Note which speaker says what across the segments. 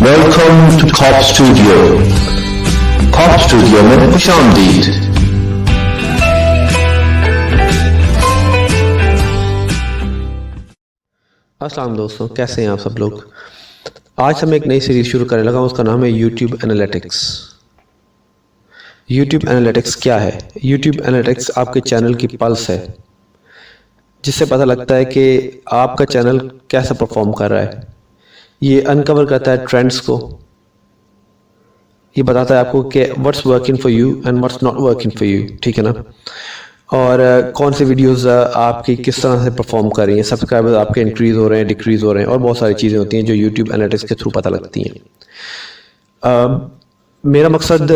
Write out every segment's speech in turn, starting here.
Speaker 1: Welcome to Cop Studio. Cop Studio میں خوش آمدید.
Speaker 2: السلام دوستوں، کیسے ہیں آپ سب لوگ؟ آج ہم ایک نئی سیریز شروع کرنے لگا ہوں، اس کا نام ہے یوٹیوب انالیٹکس. یوٹیوب انالیٹکس کیا ہے؟ یوٹیوب انالیٹکس آپ کے چینل کی پلس ہے، جس سے پتہ لگتا ہے کہ آپ کا چینل کیسا پرفارم کر رہا ہے. یہ انکور کرتا ہے ٹرینڈز کو، یہ بتاتا ہے آپ کو کہ what's working for you and what's not working for you, ٹھیک ہے نا؟ اور کون سی ویڈیوز آپ کی کس طرح سے پرفارم کر رہی ہیں، سبسکرائبرز آپ کے انکریز ہو رہے ہیں، ڈیکریز ہو رہے ہیں، اور بہت ساری چیزیں ہوتی ہیں جو یوٹیوب انالیٹکس کے تھرو پتہ لگتی ہیں. میرا مقصد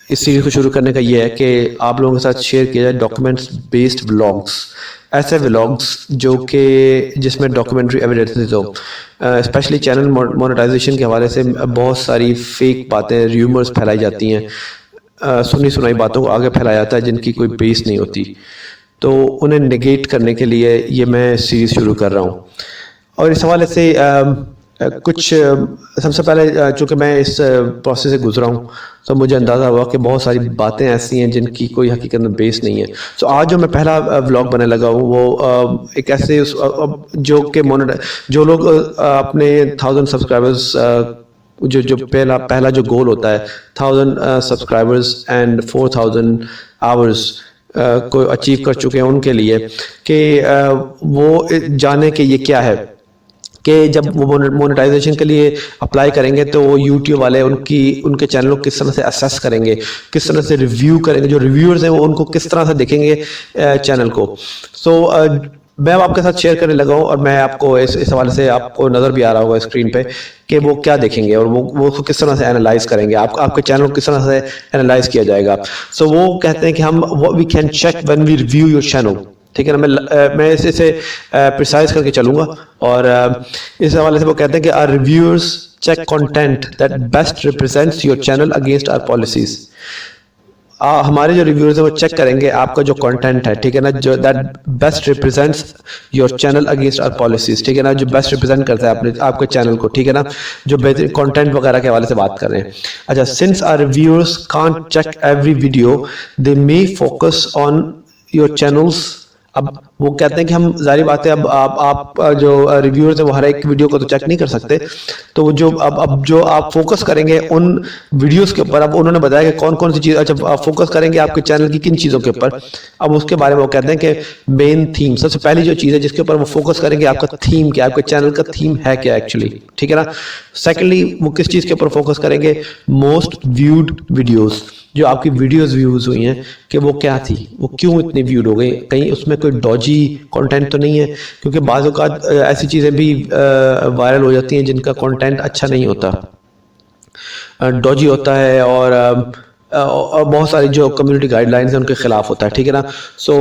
Speaker 2: اس سیریز کو شروع کرنے کا یہ ہے کہ آپ لوگوں کے ساتھ شیئر کیا جائے ڈاکیومنٹس بیسڈ ولاگس، ایسے ولاگس جو کہ جس میں ڈاکیومنٹری ایویڈنسز ہو. اسپیشلی چینل مونیٹائزیشن کے حوالے سے بہت ساری فیک باتیں، ریومرز پھیلائی جاتی ہیں، سنی سنائی باتوں کو آگے پھیلایا جاتا ہے جن کی کوئی بیس نہیں ہوتی. تو انہیں نگیٹ کرنے کے لیے یہ میں سیریز شروع کر رہا ہوں. اور اس حوالے سے کچھ سب سے پہلے چونکہ میں اس پروسیس سے گزرا ہوں تو مجھے اندازہ ہوا کہ بہت ساری باتیں ایسی ہیں جن کی کوئی حقیقت میں بیس نہیں ہے. تو آج جو میں پہلا ولاگ بنانے لگا ہوں وہ ایک ایسے جو کہ جو لوگ اپنے 1000 سبسکرائبرز جو پہلا جو گول ہوتا ہے 1000 سبسکرائبرز اینڈ 4000 آورز کو اچیو کر چکے ہیں، ان کے لیے کہ وہ جانے کہ یہ کیا ہے، کہ جب وہ مونیٹائزیشن کے لیے اپلائی کریں گے تو وہ یوٹیوب والے ان کے چینل کو کس طرح سے اسیس کریں گے، کس طرح سے ریویو کریں گے، جو ریویورز ہیں وہ ان کو کس طرح سے دیکھیں گے چینل کو. سو میں آپ کے ساتھ شیئر کرنے لگا ہوں، اور میں آپ کو اس حوالے سے آپ کو نظر بھی آ رہا ہوگا اسکرین پہ کہ وہ کیا دیکھیں گے اور وہ کس طرح سے انالائز کریں گے، آپ کے چینل کو کس طرح سے انالائز کیا جائے گا. سو وہ کہتے ہیں کہ ہم we can check when we review your channel, ٹھیک ہے نا؟ میں اسے پریسائز کر کے چلوں گا. اور اس حوالے سے وہ کہتے ہیں کہ our reviewers check content that best represents your channel against our policies. ہمارے جو ریویورز ہیں وہ چیک کریں گے آپ کا جو کنٹینٹ ہے، ٹھیک ہے نا، جو that best represents your channel against our policies, ٹھیک ہے نا، جو بیسٹ ریپرزینٹ کرتا ہے آپ کے چینل کو، ٹھیک ہے نا، جو بہترین کنٹینٹ وغیرہ کے حوالے سے بات کر رہے ہیں. اچھا، since our reviewers can't check every video they may focus on your channels. اب وہ کہتے ہیں کہ ہم ظاہری بات ہے اب آپ جو ریویورز ہیں وہ ہر ایک ویڈیو کو تو چیک نہیں کر سکتے، تو جو اب جو آپ فوکس کریں گے ان ویڈیوز کے اوپر، اب انہوں نے بتایا کہ کون سی چیز، اچھا آپ فوکس کریں گے آپ کے چینل کی کن چیزوں کے اوپر. اب اس کے بارے میں وہ کہتے ہیں کہ مین تھیم، سب سے پہلی جو چیز ہے جس کے اوپر وہ فوکس کریں گے، آپ کا تھیم کیا، آپ کے چینل کا تھیم ہے کیا ایکچولی، ٹھیک ہے نا. سیکنڈلی وہ کس چیز کے اوپر فوکس کریں گے، موسٹ ویوڈ ویڈیوز، جو آپ کی ویڈیوز ویوز ہوئی ہیں کہ وہ کیا تھی، وہ کیوں اتنی ویوڈ ہو گئی، کہیں اس میں کوئی ڈوجی کنٹینٹ تو نہیں ہے، کیونکہ بعض اوقات ایسی چیزیں بھی وائرل ہو جاتی ہیں جن کا کنٹینٹ اچھا نہیں ہوتا، ڈوجی ہوتا ہے، اور بہت ساری جو کمیونٹی گائیڈ لائنز ہیں ان کے خلاف ہوتا ہے، ٹھیک ہے نا. سو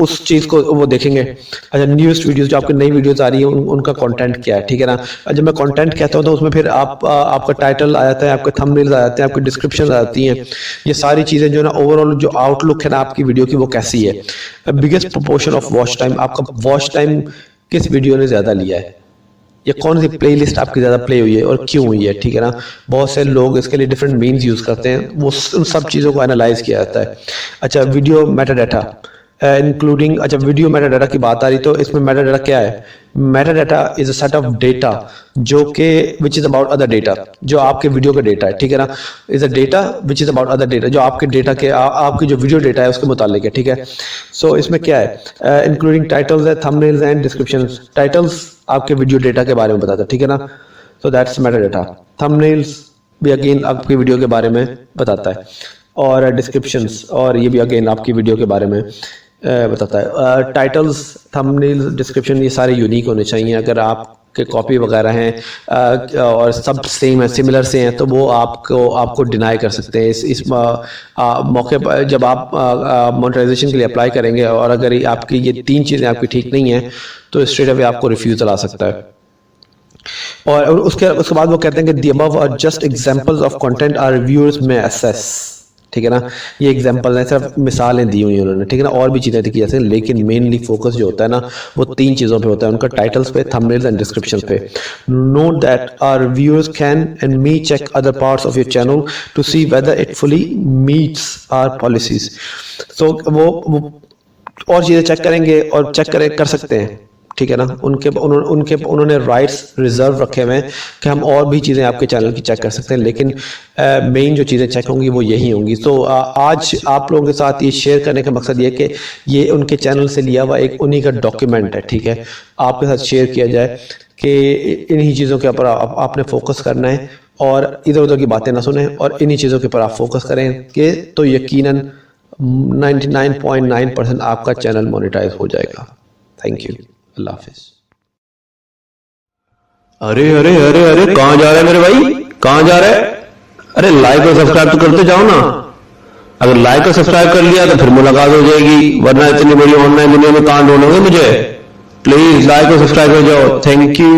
Speaker 2: اس چیز کو وہ دیکھیں گے. اچھا، نیوسٹ ویڈیوز، جو آپ کی نئی ویڈیوز آ رہی ہیں ان کا کنٹینٹ کیا ہے، ٹھیک ہے نا. جب میں کنٹینٹ کہتا ہوں تو اس میں پھر آپ کا ٹائٹل آ جاتا ہے، آپ کے تھمب نیلز آ جاتے ہیں، آپ کی ڈسکرپشن آ جاتی ہیں، یہ ساری چیزیں جو ہے نا اوور آل جو آؤٹ لک ہے نا آپ کی ویڈیو کی وہ کیسی ہے. Biggest proportion of watch time, آپ کا واچ ٹائم کس ویڈیو نے زیادہ لیا ہے، یا کون سی پلے لسٹ آپ کی زیادہ پلے ہوئی ہے اور کیوں ہوئی ہے، ٹھیک ہے نا. بہت سے لوگ اس کے لیے ڈفرینٹ مینز یوز کرتے ہیں، وہ ان سب چیزوں کو انالائز کیا جاتا ہے. اچھا، ویڈیو میٹا ڈیٹا انکلوڈنگ، اچھا ویڈیو میٹا ڈیٹا کی بات آ رہی تو اس میں میٹا ڈیٹا کیا ہے؟ Meta data is a set of data جو کہ which is about other data, جو آپ کے ویڈیو کا ڈیٹا ہے، ٹھیک ہے نا. Is a data which is about other data, جو آپ کے ڈیٹا کے آپ کی جو ویڈیو ڈیٹا ہے اس کے متعلق ہے، ٹھیک ہے. سو اس میں کیا ہے، انکلوڈنگ ٹائٹلز ہے، thumb nails and descriptions. Titles آپ کے ویڈیو ڈیٹا کے بارے میں بتاتا ہے، ٹھیک ہے نا. So that's meta data. Thumb nails بھی اگین آپ کی ویڈیو کے بارے میں بتاتا ہے، اور ڈسکرپشنز، اور یہ بھی اگین آپ کی ویڈیو کے بارے میں بتاتا ہے. ٹائٹلز، تھمب نیلز، ڈسکرپشن، یہ سارے یونیک ہونے چاہیے. اگر آپ کے کاپی وغیرہ ہیں اور سب سیم ہیں، سملر سے ہیں، تو وہ آپ کو ڈینائی کر سکتے ہیں. اس موقع پر جب آپ مونیٹائزیشن کے لیے اپلائی کریں گے اور اگر آپ کی یہ 3 چیزیں آپ کی ٹھیک نہیں ہیں تو اسٹریٹ اوے آپ کو ریفیوزل آ سکتا ہے. اور اس کے بعد وہ کہتے ہیں کہ the above are just examples of content our reviewers میں اسیس. ٹھیک ہے نا. یہ ایگزامپل ہیں, صرف مثالیں دی ہوئی ہیں انہوں نے, ٹھیک ہے نا. اور بھی چیزیں کی جاتی ہیں, لیکن مینلی فوکس جو ہوتا ہے نا وہ 3 چیزوں پہ ہوتا ہے, ان کا ٹائٹلز پہ, تھمب نیلز اینڈ ڈسکرپشن پہ. Note that our viewers can and may check other parts of your channel to see whether it fully meets our policies. تو وہ اور چیزیں چیک کریں گے اور چیک کر سکتے ہیں, ٹھیک ہے نا. انہوں نے رائٹس ریزرو رکھے ہوئے ہیں کہ ہم اور بھی چیزیں آپ کے چینل کی چیک کر سکتے ہیں, لیکن مین جو چیزیں چیک ہوں گی وہ یہی ہوں گی. تو آج آپ لوگوں کے ساتھ یہ شیئر کرنے کا مقصد یہ کہ یہ ان کے چینل سے لیا ہوا ایک انہی کا ڈاکیومنٹ ہے, ٹھیک ہے. آپ کے ساتھ شیئر کیا جائے کہ انہی چیزوں کے اوپر آپ نے فوکس کرنا ہے اور ادھر ادھر کی باتیں نہ سنیں, اور انہی چیزوں کے اوپر آپ فوکس کریں کہ تو یقیناً 99.9% آپ کا چینل مونیٹائز ہو جائے گا. Thank you. اللہ حافظ.
Speaker 1: ارے ارے ارے ارے کہاں جا رہے ہیں میرے بھائی, کہاں جا رہے ہیں؟ ارے لائک اور سبسکرائب تو کرتے جاؤ نا. اگر لائک اور سبسکرائب کر لیا تو پھر ملاقات ہو جائے گی, ورنہ اتنی بڑی آن لائن دنیا میں کہاں ڈھونڈو گے مجھے. پلیز لائک اور سبسکرائب کر جاؤ. Thank you.